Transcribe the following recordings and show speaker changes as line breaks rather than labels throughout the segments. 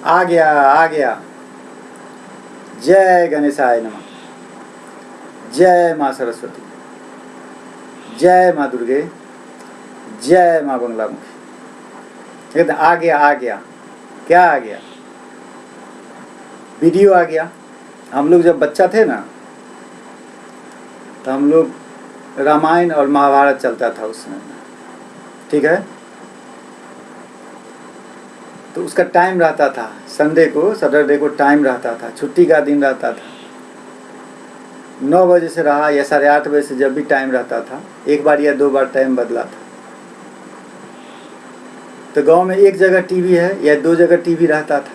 आ गया आ गया। जय गणेशाय नमः। जय माँ सरस्वती, जय माँ दुर्गे, जय माँ बंगलामुखी। कहते आ गया आ गया। क्या आ गया? वीडियो आ गया। हम लोग जब बच्चा थे ना, तो हम लोग रामायण और महाभारत चलता था उस समय में, ठीक है। तो उसका टाइम रहता था, संडे को, सैटरडे को टाइम रहता था, छुट्टी का दिन रहता था। 9 बजे से रहा या 8:30 बजे से, जब भी टाइम रहता था, एक बार या 2 बार टाइम बदला था। तो गांव में एक जगह टीवी है या 2 जगह टीवी रहता था,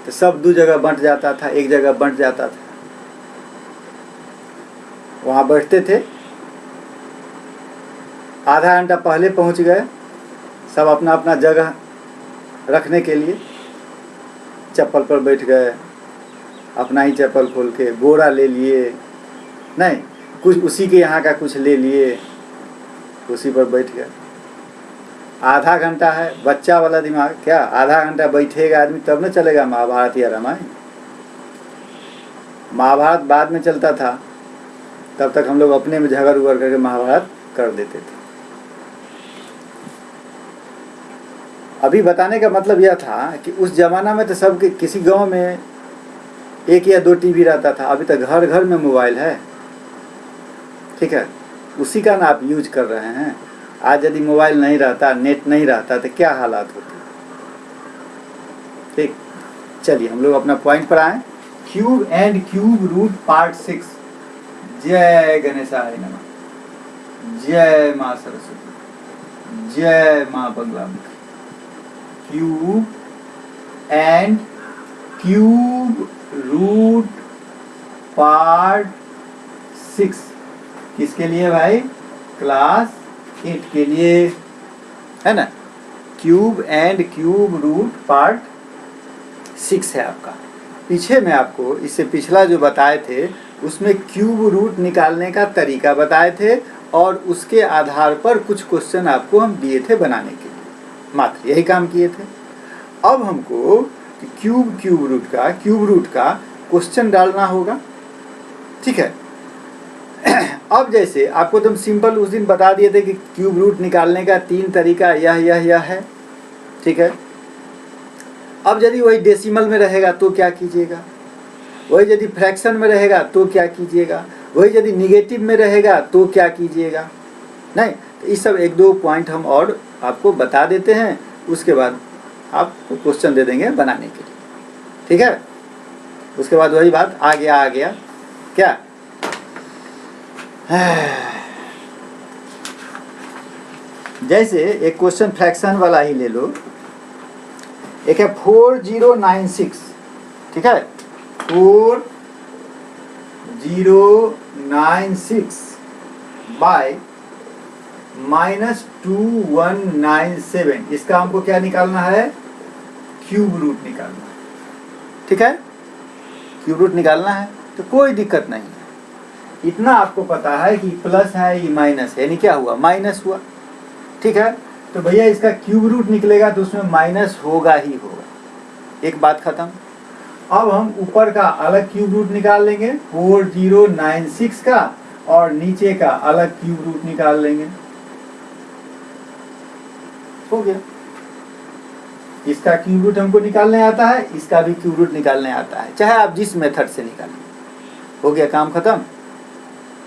तो सब 2 जगह बंट जाता था, एक जगह बंट जाता था। वहाँ बैठते थे, आधा घंटा पहले पहुँच गए, सब अपना अपना जगह रखने के लिए चप्पल पर बैठ गए, अपना ही चप्पल खोल के, बोरा ले लिए, नहीं कुछ उसी के यहाँ का कुछ ले लिए, उसी पर बैठ गए। आधा घंटा है, बच्चा वाला दिमाग, क्या आधा घंटा बैठेगा आदमी तब न चलेगा महाभारत या रामायण। महाभारत बाद में चलता था, तब तक हम लोग अपने में झगड़ उगड़ करके महाभारत कर देते थे। अभी बताने का मतलब यह था कि उस जमाना में तो सबके, किसी गांव में 1 या 2 टीवी रहता था, अभी तक घर घर में मोबाइल है, ठीक है। उसी का ना आप यूज कर रहे हैं। आज यदि मोबाइल नहीं रहता, नेट नहीं रहता, तो क्या हालात होते। ठीक, चलिए हम लोग अपना पॉइंट पर आए। Cube and cube root part 6। जय गणेशाय नमः। जय माँ सरस्वती, जय माँ Bagalamukhi. Cube and cube root part 6 किसके लिए भाई? क्लास 8 के लिए, है ना। Cube and cube root part 6 है आपका। पीछे में आपको इससे पिछला जो बताए थे उसमें क्यूब रूट निकालने का तरीका बताए थे, और उसके आधार पर कुछ क्वेश्चन आपको हम दिए थे बनाने के लिए, मात्र यही काम किए थे। अब हमको क्यूब रूट का क्वेश्चन डालना होगा, ठीक है। अब जैसे आपको तुम सिंपल उस दिन बता दिए थे कि क्यूब रूट निकालने का 3 तरीका यह है, ठीक है। अब यदि वही डेसिमल में रहेगा तो क्या कीजिएगा, वही यदि फ्रैक्शन में रहेगा तो क्या कीजिएगा, वही यदि निगेटिव में रहेगा तो क्या कीजिएगा। नहीं, तो ये सब 1-2 पॉइंट हम और आपको बता देते हैं, उसके बाद आपको क्वेश्चन दे देंगे बनाने के लिए, ठीक है। उसके बाद वही बात, आ गया क्या। जैसे एक क्वेश्चन फ्रैक्शन वाला ही ले लो, एक है 4096, ठीक है। 4096 बाय -2197, इसका हमको क्या निकालना है? क्यूब रूट निकालना है, ठीक है। क्यूब रूट निकालना है तो कोई दिक्कत नहीं है। इतना आपको पता है कि प्लस है ये माइनस है, यानी क्या हुआ? माइनस हुआ, ठीक है। तो भैया इसका क्यूब रूट निकलेगा तो उसमें माइनस होगा ही होगा, एक बात खत्म। अब हम ऊपर का अलग क्यूब रूट निकाल लेंगे 4096 का, और नीचे का अलग क्यूब रूट निकाल लेंगे, हो गया। इसका क्यूब रूट हमको निकालने आता है, इसका भी क्यूब रूट निकालने आता है, चाहे आप जिस मेथड से निकालें, हो गया काम खत्म,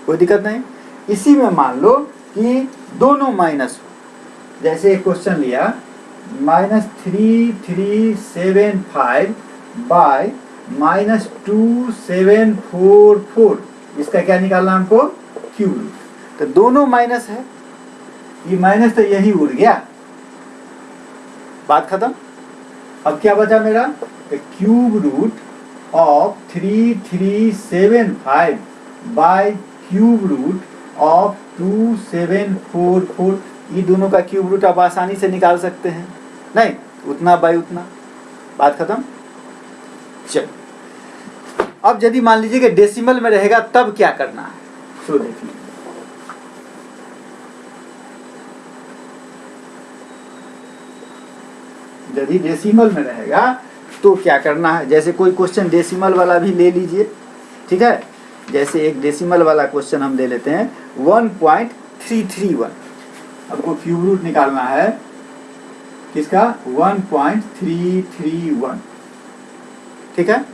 कोई दिक्कत नहीं। इसी में मान लो कि दोनों माइनस हो, जैसे एक क्वेश्चन लिया -3375 बाय -2744, इसका क्या निकालना हमको? Cube root. तो दोनों माइनस है, ये माइनस तो यही उड़ गया, बात खत्म। अब क्या बचा मेरा? Cube root of 3375 by cube root of 2744, ये दोनों का क्यूब रूट आप आसानी से निकाल सकते हैं, नहीं उतना बाय उतना, बात खत्म। चलो अब यदि मान लीजिए कि डेसिमल में रहेगा तब क्या करना है, सो देखिए। यदि डेसिमल में रहेगा तो क्या करना है, जैसे कोई क्वेश्चन डेसिमल वाला भी ले लीजिए, ठीक है। जैसे एक डेसिमल वाला क्वेश्चन हम ले लेते हैं 1.331। आपको क्यूब रूट निकालना है किसका, 1.331, ठीक है।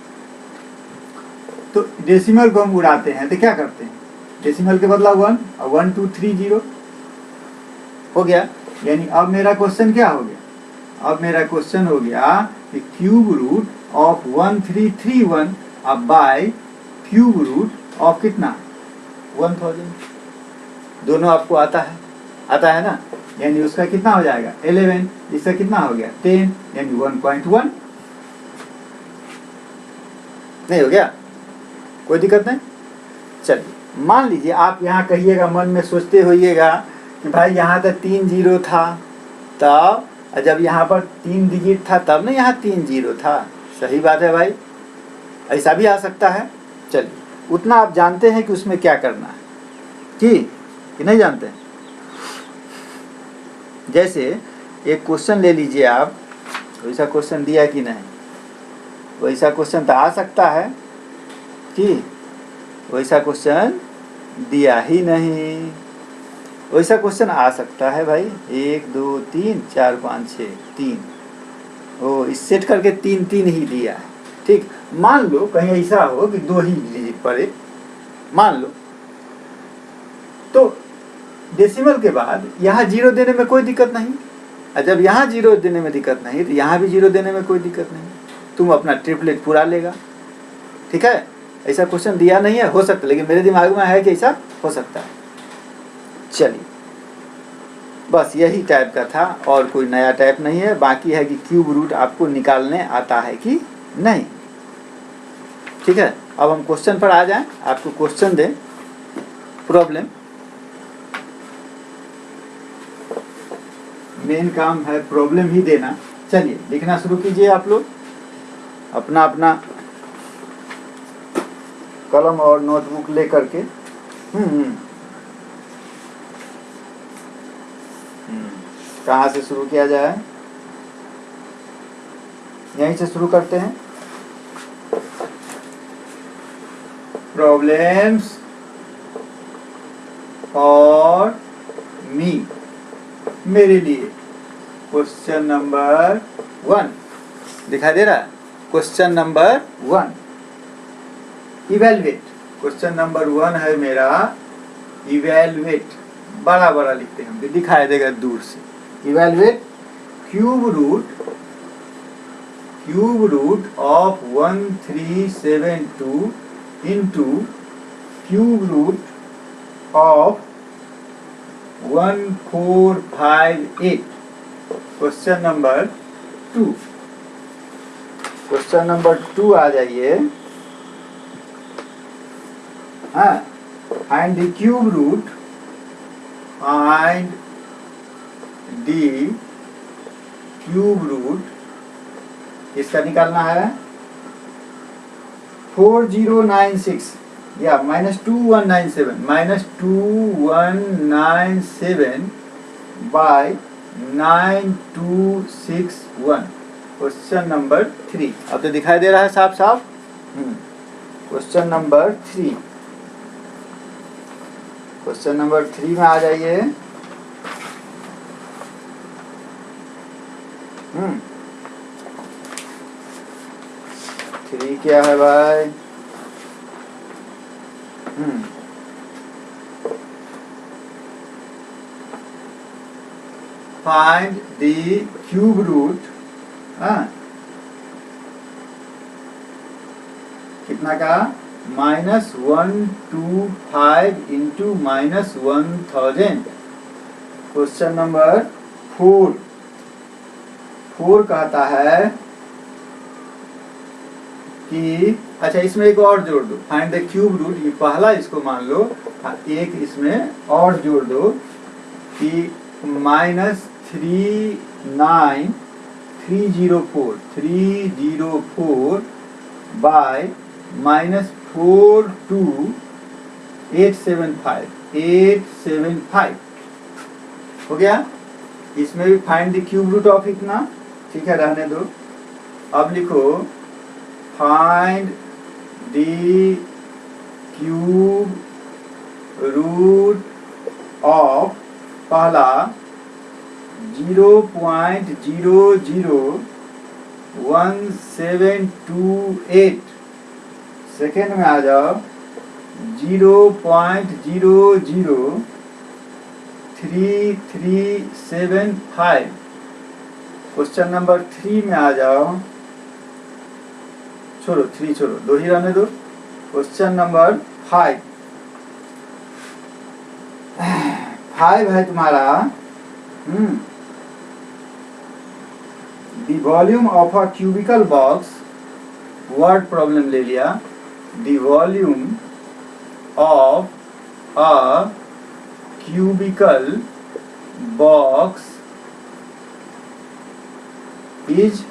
तो डेसिमल को हम उड़ाते हैं तो क्या करते हैं, डेसिमल के बदला 1 और 1230 हो गया। यानी अब मेरा क्वेश्चन क्या हो गया, अब मेरा क्वेश्चन हो गया कि क्यूब रूट ऑफ 1331 अब बाय क्यूब रूट ऑफ कितना 1000। दोनों आपको आता है ना, यानी उसका कितना हो जाएगा 11, इसका कितना हो गया 10, यानी 1.1। नहीं हो गया, कोई दिक्कत नहीं। चलिए मान लीजिए आप यहाँ कहिएगा, मन में सोचते होइएगा कि भाई यहाँ तो 3 जीरो था, तब जब यहाँ पर 3 डिजिट था तब ना यहाँ 3 जीरो था। सही बात है भाई, ऐसा भी आ सकता है। चलिए उतना आप जानते हैं कि उसमें क्या करना है कि नहीं जानते हैं। जैसे एक क्वेश्चन ले लीजिए आप, वैसा क्वेश्चन दिया कि नहीं, वैसा क्वेश्चन तो आ सकता है कि वैसा क्वेश्चन दिया ही नहीं, वैसा क्वेश्चन आ सकता है भाई 1 2 3 4 5 6 3, ओ इस सेट करके 3 3 ही दिया है, ठीक। मान लो कहीं ऐसा हो कि 2 ही डिजिट पड़े, मान लो, तो डेसिमल के बाद यहाँ 0 देने में कोई दिक्कत नहीं, और जब यहाँ 0 देने में दिक्कत नहीं तो यहाँ भी 0 देने में कोई दिक्कत नहीं, तुम अपना ट्रिपलेट पूरा लेगा, ठीक है। ऐसा क्वेश्चन दिया नहीं है, हो सकता है, लेकिन मेरे दिमाग में है कि ऐसा हो सकता है। चलिए बस यही टाइप का था, और कोई नया टाइप नहीं है। बाकी है कि क्यूब रूट आपको निकालने आता है कि नहीं, ठीक है। अब हम क्वेश्चन पर आ जाएं, आपको क्वेश्चन दें, प्रॉब्लम, मेन काम है प्रॉब्लम ही देना। चलिए लिखना शुरू कीजिए आप लोग, अपना अपना कलम और नोटबुक ले करके। कहाँ से शुरू किया जाए, यहीं से शुरू करते हैं। प्रॉब्लम्स और मी, मेरे लिए क्वेश्चन नंबर 1 दिखाई दे रहा है। Question number 1 evaluate, question number 1 है मेरा इवेलुएट, बड़ा बड़ा लिखते हैं, हम दिखाई देगा दूर से। Evaluate cube root of 1372 into cube root of 1458। Question number 2, question number 2 आ जाइए। हाँ, find the cube root, find the cube root, इसका निकालना है 4096 या -2197 बाय 9261। क्वेश्चन नंबर 3 अब तो दिखाई दे रहा है साफ साफ। क्वेश्चन नंबर 3, क्वेश्चन नंबर 3 में आ जाइए। 3 क्या है भाई, फाइंड द क्यूब रूट, कितना का -125 इंटू -1000। क्वेश्चन नंबर 4 कहता है कि अच्छा इसमें एक और जोड़ दो, फाइंड द क्यूब रूट, ये पहला इसको मान लो, एक इसमें और जोड़ दो कि -39304 बाय -42875 हो गया। इसमें भी find the cube root of इतना ठीक है, रहने दो। अब लिखो find the cube root of पहला 0.001728, सेकेंड में आ जाओ 0.003375, क्वेश्चन नंबर 3 में आ जाओ, छोड़ो 3 छोड़ो, 2 ही रहने दो। क्वेश्चन नंबर 5 है तुम्हारा the volume of a cubical box, word problem ले लिया, the volume of a cubical box is,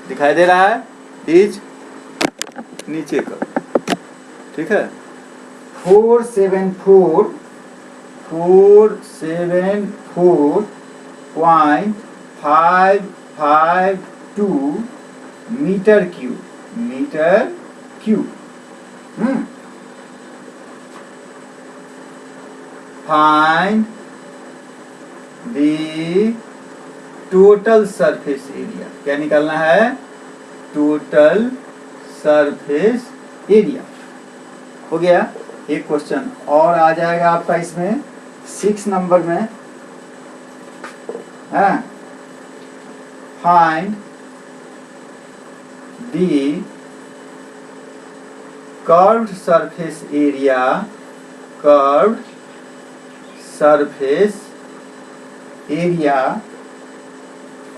दिखाई दे रहा है, इज नीचे का, ठीक है, 474.552 metre cube. Find the total surface area, क्या निकालना है, टोटल सरफेस एरिया। हो गया एक क्वेश्चन और आ जाएगा आपका इसमें 6 नंबर में, find the curved surface area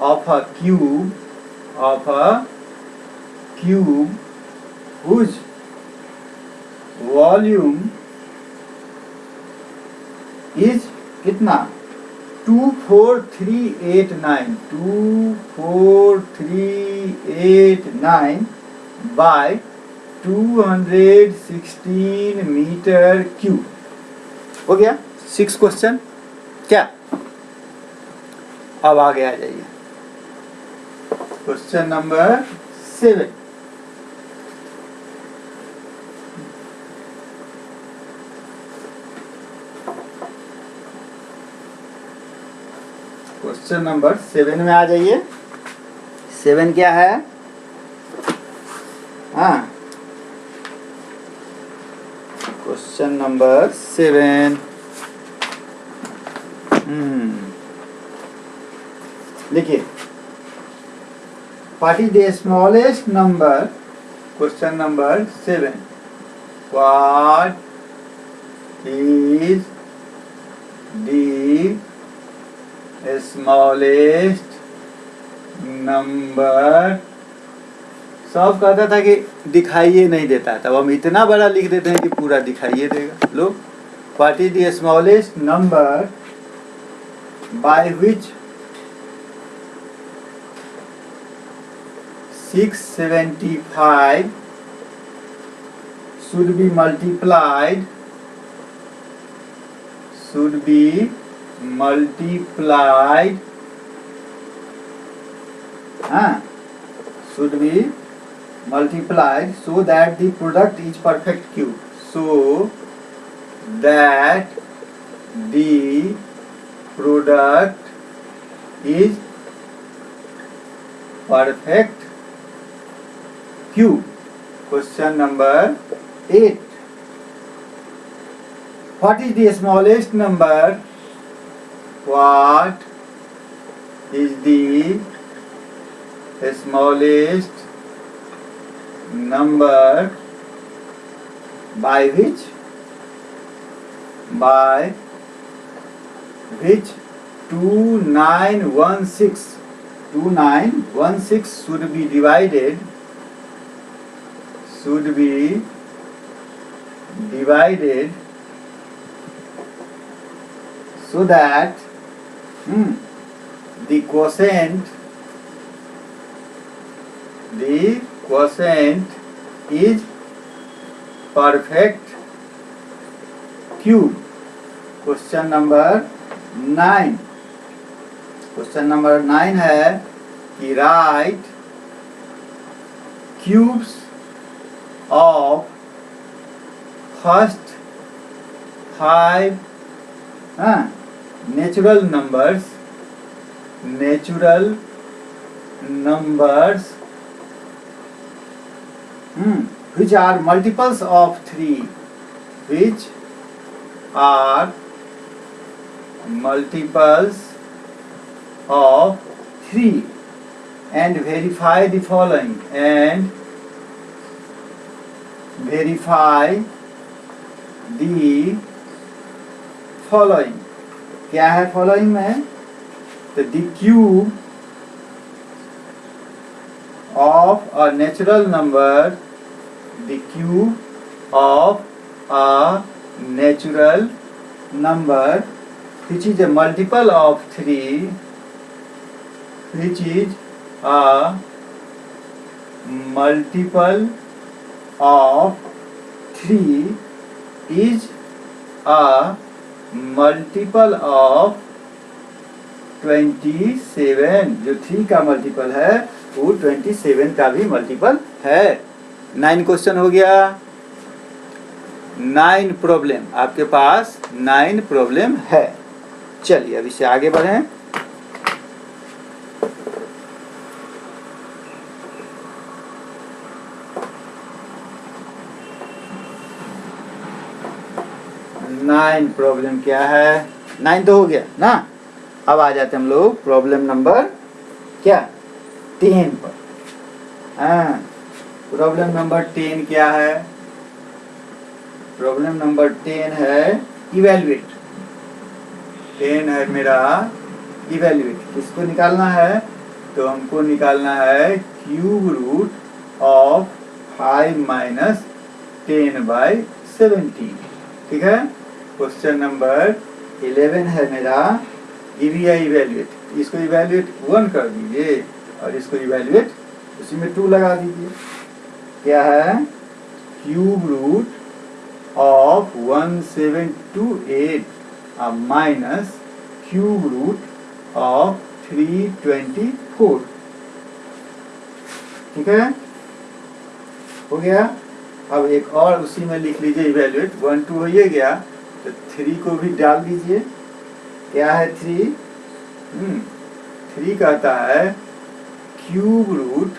of a cube whose volume is कितना, 24389 by 216 मीटर क्यूब। हो गया 6 क्वेश्चन। क्या अब आगे आ जाइए, क्वेश्चन नंबर 7। क्वेश्चन नंबर 7 में आ जाइए। 7 क्या है, क्वेश्चन नंबर 7 देखिए, what is the smallest number, question number 7, what is the smallest number. सब कहता था कि दिखाइए नहीं देता, तब हम इतना बड़ा लिख देते हैं कि पूरा दिखाइए देगा। लो, what is the smallest number by which 675 should be multiplied should be multiplied so that the product is perfect cube, so that the product is perfect cube. Question number 8, what is the smallest number, what is the smallest number by which 2916 should be divided so that the quotient is perfect cube. Question number 9, question number 9 है कि right cubes of first 5 natural numbers which are multiples of 3, which are multiples of 3, and verify the following, and verify the following. क्या है following में? तो the cube of a natural number, the cube of a natural number which is a multiple of 3, which is a multiple of 3 is a multiple of 27. जो 3 का multiple है वो 27 का भी मल्टीपल है। 9 क्वेश्चन हो गया। 9 प्रॉब्लम आपके पास 9 प्रॉब्लम है। चलिए अब इससे आगे बढ़ें। नाइन प्रॉब्लम क्या है? 9 तो हो गया ना। अब आ जाते हम लोग प्रॉब्लम नंबर क्या 10 पर। प्रॉब्लम नंबर 10 क्या है? प्रॉब्लम नंबर 10 है इवेल्युएट। 10 है मेरा इवेल्युएट। किसको निकालना है? तो हमको निकालना है क्यूब रूट ऑफ 5 माइनस 10/70। ठीक है। क्वेश्चन नंबर 11 है मेरा गिव या इवेल्युएट। इसको इवेल्युएट 1 कर दीजिए और इसको इवेल्युएट उसी में 2 लगा दीजिए। क्या है? Cube root of 1728 minus cube root of 324। ठीक है, हो गया। अब एक और उसी में लिख लीजिए इवेल्युएट। 1 2 हो ही गया तो 3 को भी डाल दीजिए। क्या है 3? 3 कहता है cube root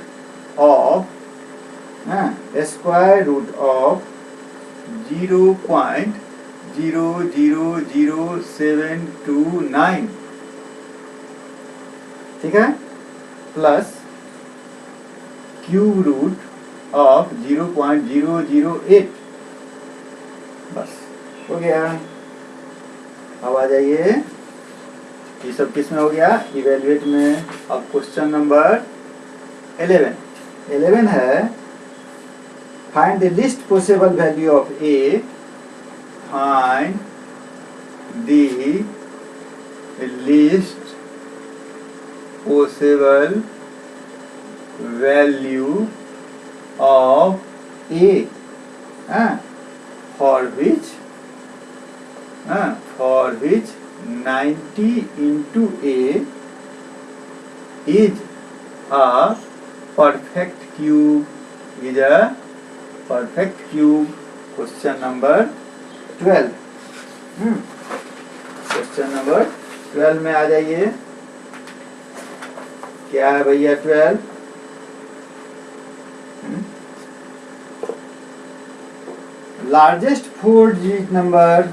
of square root of 0.000729। ठीक है, प्लस क्यूब रूट ऑफ 0.008। बस हो गया। अब आ जाइए, ये सब किस में हो गया? इवेल्युएट में। अब क्वेश्चन नंबर 11 है find the list possible value of A. Find the list possible value of A for which 90 into a is a perfect cube. Is a perfect cube. Question number 12। Question number 12 में आ जाइए। क्या है भैया 12? Largest 4-digit number।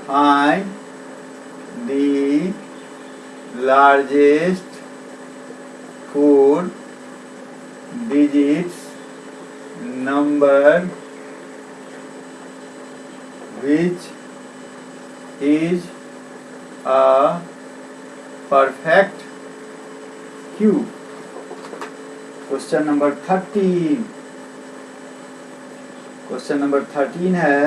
find the largest 4 digits number which is a perfect cube। Question number 13। Question number 13 है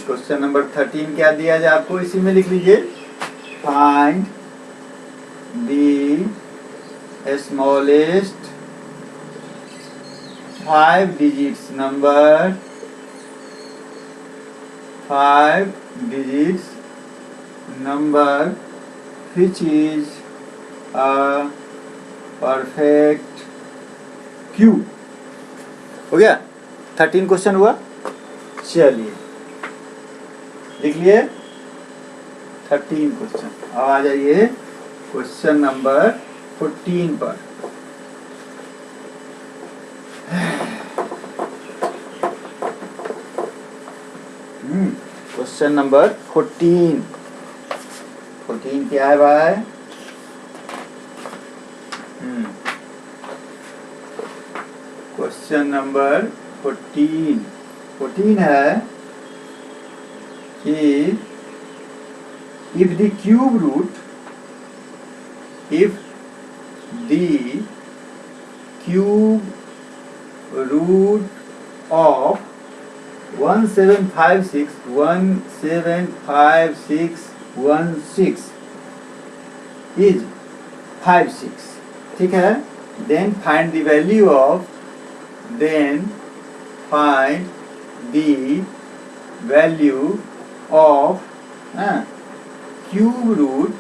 question number 13 क्या दिया जाए आपको? इसी में लिख लीजिए। Find the smallest 5 digits number 5 digits number which is a perfect cube। हो गया, 13 क्वेश्चन हुआ। चलिए लिख लिए 13 क्वेश्चन। अब आ जाइए क्वेश्चन नंबर 14 पर। क्वेश्चन नंबर 14 क्या है भाई? क्वेश्चन नंबर 14 है कि if the cube root of 1756 is 56, ठीक है, then find the value of cube root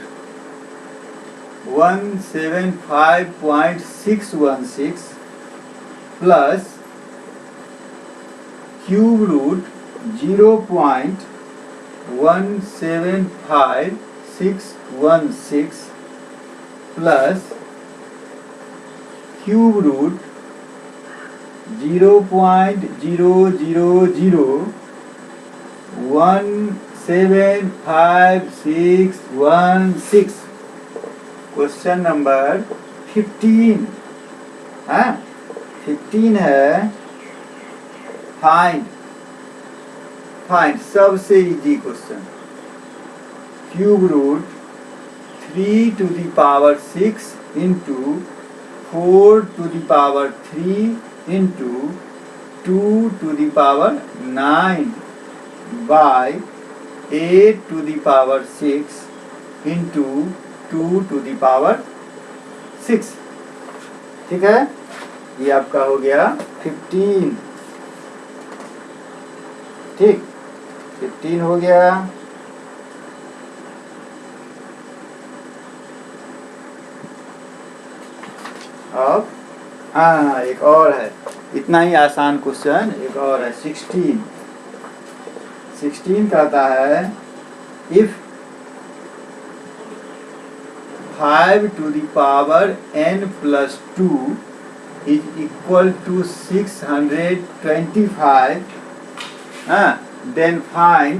175.616 plus cube root 0.175616 plus cube root 0.000175616। Question number 15 है। 15 है फाइंड सबसे easy question, cube root 3 to the power 6 into 4 to the power 3 into 2 to the power 9 by 8 to the power 6 into 2 to the power 6। ठीक है, ये आपका हो गया 15। ठीक, 15 हो गया। अब एक और है, इतना ही आसान क्वेश्चन एक और है। 16 कहता है if 5 to the power n plus 2 is equal to 625, then find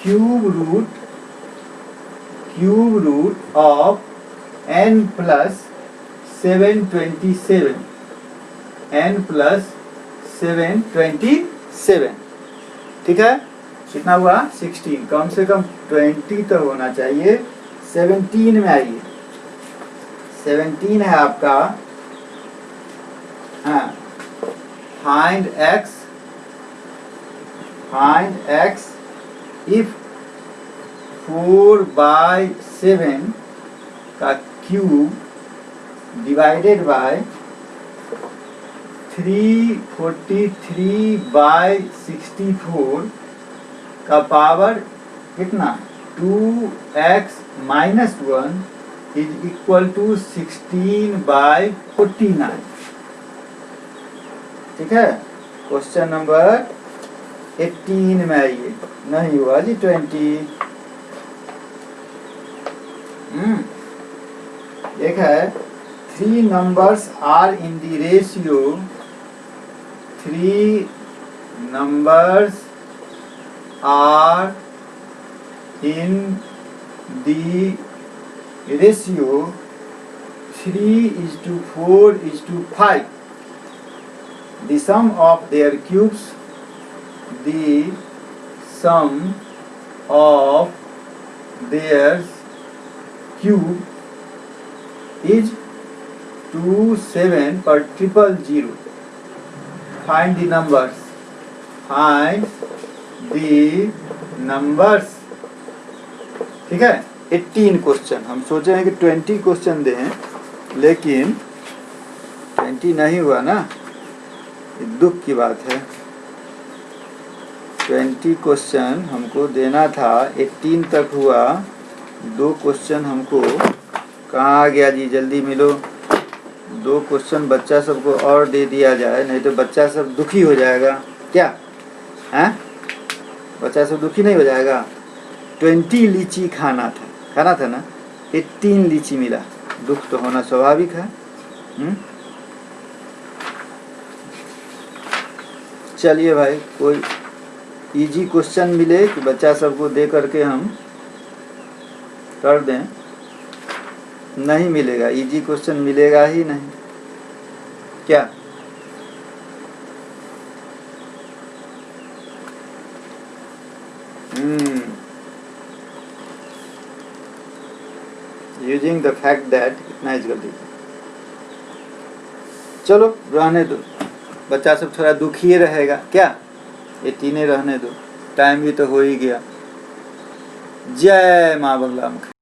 cube root of n plus 727। ठीक है, कितना हुआ? 16। कम से कम 20 तो होना चाहिए। 17 में आइए, 17 है आपका find x if 4/7 का क्यूब डिवाइडेड बाय 343/64 का पावर कितना 2x minus 1 is equal to 16/49। ठीक है, क्वेश्चन नंबर 18 में आइए। नहीं हुआ जी 20। एक है 3 numbers are in the ratio 3 numbers are in the ratio 3:4:5। The sum of their cubes is 27 per 000। Find the numbers। ठीक है, 18 क्वेश्चन। हम सोचे हैं कि 20 क्वेश्चन दें, लेकिन 20 नहीं हुआ ना, ये दुख की बात है। 20 क्वेश्चन हमको देना था, 18 तक हुआ, 2 क्वेश्चन हमको कहाँ आ गया जी, जल्दी मिलो। 2 क्वेश्चन बच्चा सबको और दे दिया जाए, नहीं तो बच्चा सब दुखी हो जाएगा। क्या हैं? बच्चा सब दुखी नहीं हो जाएगा। 20 लीची खाना था ना, 18 लीची मिला, दुख तो होना स्वाभाविक है। चलिए भाई, कोई इजी क्वेश्चन मिले कि बच्चा सबको दे करके हम कर दें। नहीं मिलेगा, इजी क्वेश्चन मिलेगा ही नहीं। क्या यूजिंग द फैक्ट दैट, इतना ही जल्दी। चलो रहने दो, बच्चा सब थोड़ा दुखी रहेगा। क्या 18 रहने दो, टाइम भी तो हो ही गया। जय माँ बगला मुखी।